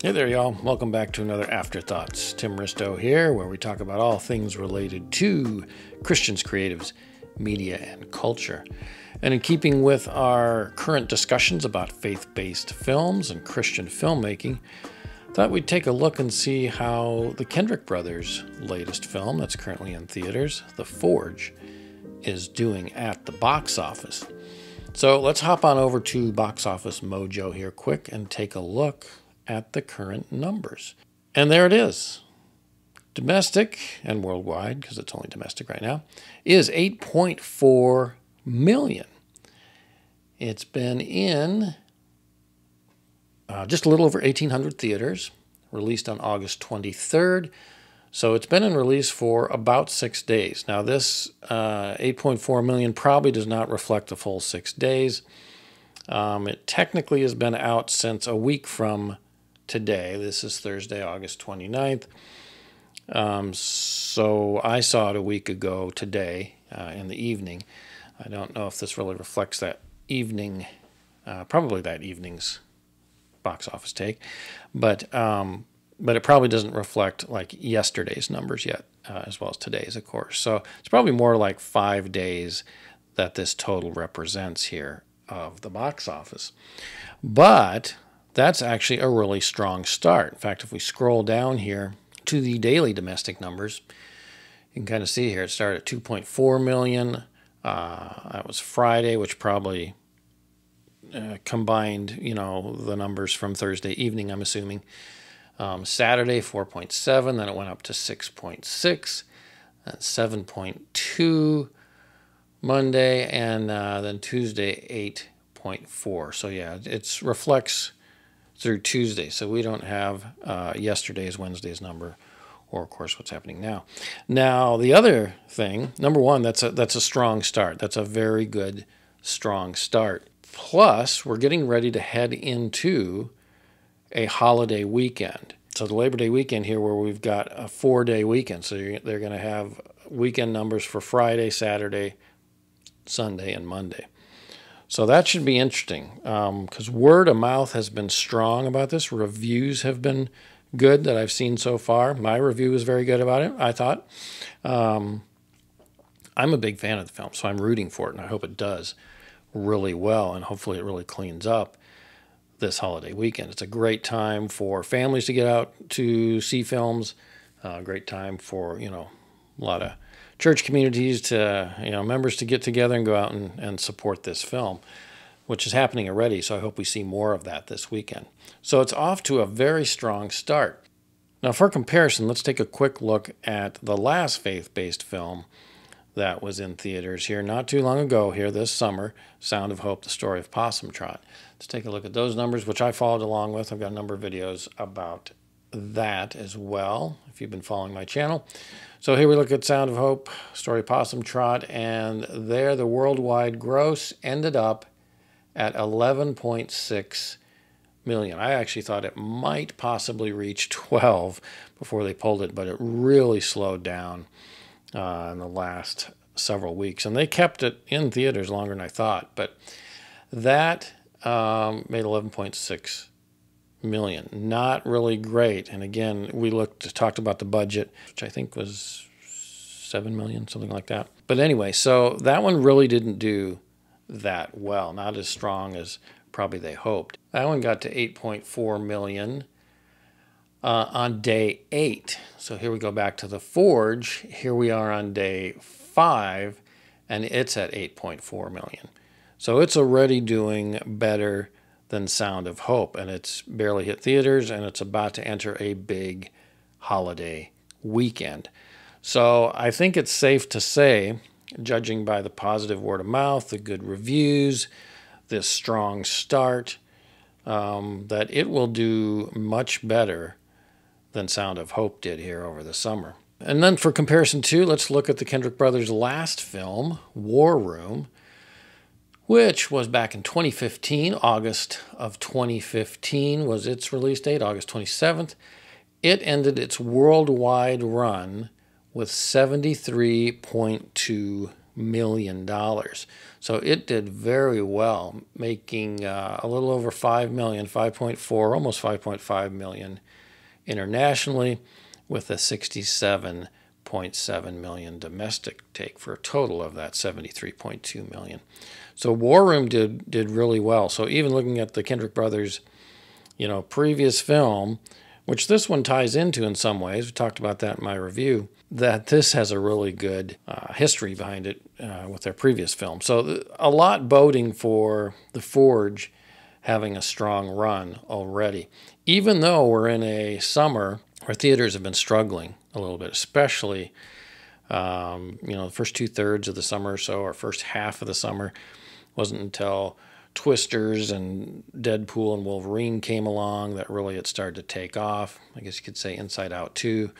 Hey there, y'all. Welcome back to another Afterthoughts. Tim Risto here, where we talk about all things related to Christians, creatives, media, and culture. And in keeping with our current discussions about faith-based films and Christian filmmaking, thought we'd take a look and see how the Kendrick Brothers' latest film that's currently in theaters, The Forge, is doing at the box office. So let's hop on over to Box Office Mojo here quick and take a look at the current numbers. And there it is. Domestic and worldwide, because it's only domestic right now, is 8.4 million. It's been in just a little over 1,800 theaters, released on August 23rd. So it's been in release for about 6 days. Now this 8.4 million probably does not reflect the full 6 days. It technically has been out since a week from today. This is Thursday, August 29th. So I saw it a week ago today in the evening. I don't know if this really reflects that evening, probably that evening's box office take, but it probably doesn't reflect like yesterday's numbers yet, as well as today's, of course. So it's probably more like 5 days that this total represents here of the box office. But that's actually a really strong start. In fact, if we scroll down here to the daily domestic numbers, you can kind of see here it started at 2.4 million. That was Friday, which probably combined, the numbers from Thursday evening, I'm assuming. Saturday, 4.7, then it went up to 6.6, then 7.2 Monday, and then Tuesday, 8.4. So yeah, it reflects through Tuesday, so we don't have yesterday's, Wednesday's number, or of course what's happening now. Now the other thing, number one, that's a strong start. That's a very good, strong start. Plus, we're getting ready to head into a holiday weekend. So the Labor Day weekend here, where we've got a 4-day weekend, so they're going to have weekend numbers for Friday, Saturday, Sunday, and Monday. So that should be interesting, because word of mouth has been strong about this. Reviews have been good that I've seen so far. My review was very good about it, I thought. I'm a big fan of the film, so I'm rooting for it, and I hope it does really well, and hopefully it really cleans up this holiday weekend. It's a great time for families to get out to see films, a great time for, a lot of church communities to, members to get together and go out and support this film, which is happening already. So I hope we see more of that this weekend. So it's off to a very strong start. Now, for comparison, let's take a quick look at the last faith-based film that was in theaters here not too long ago here this summer, Sound of Hope, The Story of Possum Trot. Let's take a look at those numbers, which I followed along with. I've got a number of videos about that as well, if you've been following my channel. So here we look at Sound of Hope, Story of Possum Trot, and there the worldwide gross ended up at 11.6 million. I actually thought it might possibly reach 12 before they pulled it, but it really slowed down in the last several weeks. And they kept it in theaters longer than I thought, but that made 11.6 million. Not really great. And again, we talked about the budget, which I think was 7 million, something like that. But anyway, so that one really didn't do that well. Not as strong as probably they hoped. That one got to 8.4 million on day 8. So here we go back to The Forge. Here we are on day 5, and it's at 8.4 million. So it's already doing better than Sound of Hope, and it's barely hit theaters, and it's about to enter a big holiday weekend. So I think it's safe to say, judging by the positive word of mouth, the good reviews, this strong start, that it will do much better than Sound of Hope did here over the summer. And then for comparison too, let's look at the Kendrick Brothers' last film, War Room, which was back in 2015. August of 2015 was its release date, August 27th. It ended its worldwide run with $73.2 million. So it did very well, making a little over 5 million, 5.4, almost 5.5 million internationally, with a 67.7 million domestic take for a total of that 73.2 million. So War Room did really well. So even looking at the Kendrick Brothers, previous film, which this one ties into in some ways, we talked about that in my review, that this has a really good history behind it with their previous film. So a lot boding for The Forge having a strong run already, even though we're in a summer where theaters have been struggling a little bit, especially the first 2/3 of the summer or so, or first half of the summer. Wasn't until Twisters and Deadpool and Wolverine came along that really it started to take off. I guess you could say Inside Out 2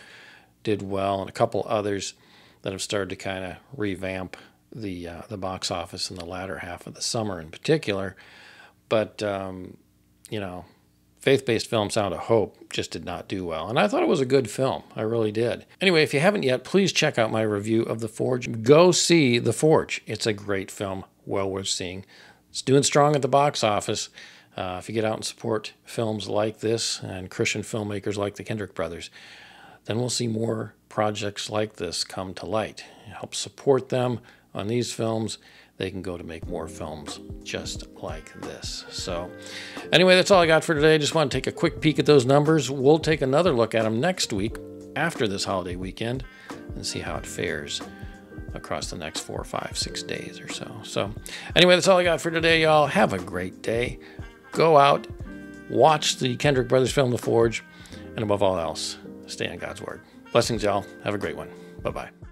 did well, and a couple others that have started to kind of revamp the box office in the latter half of the summer in particular. But, faith-based film Sound of Hope just did not do well. And I thought it was a good film. I really did. Anyway, if you haven't yet, please check out my review of The Forge. Go see The Forge. It's a great film, well worth seeing. It's doing strong at the box office. If you get out and support films like this and Christian filmmakers like the Kendrick Brothers, then we'll see more projects like this come to light. Help support them on these films. They can go to make more films just like this. So anyway, that's all I got for today. Just want to take a quick peek at those numbers. We'll take another look at them next week after this holiday weekend and see how it fares across the next 4, 5, 6 days or so. So anyway, that's all I got for today, y'all. Have a great day. Go out, watch the Kendrick Brothers film, The Forge, and above all else, stay on God's Word. Blessings, y'all. Have a great one. Bye-bye.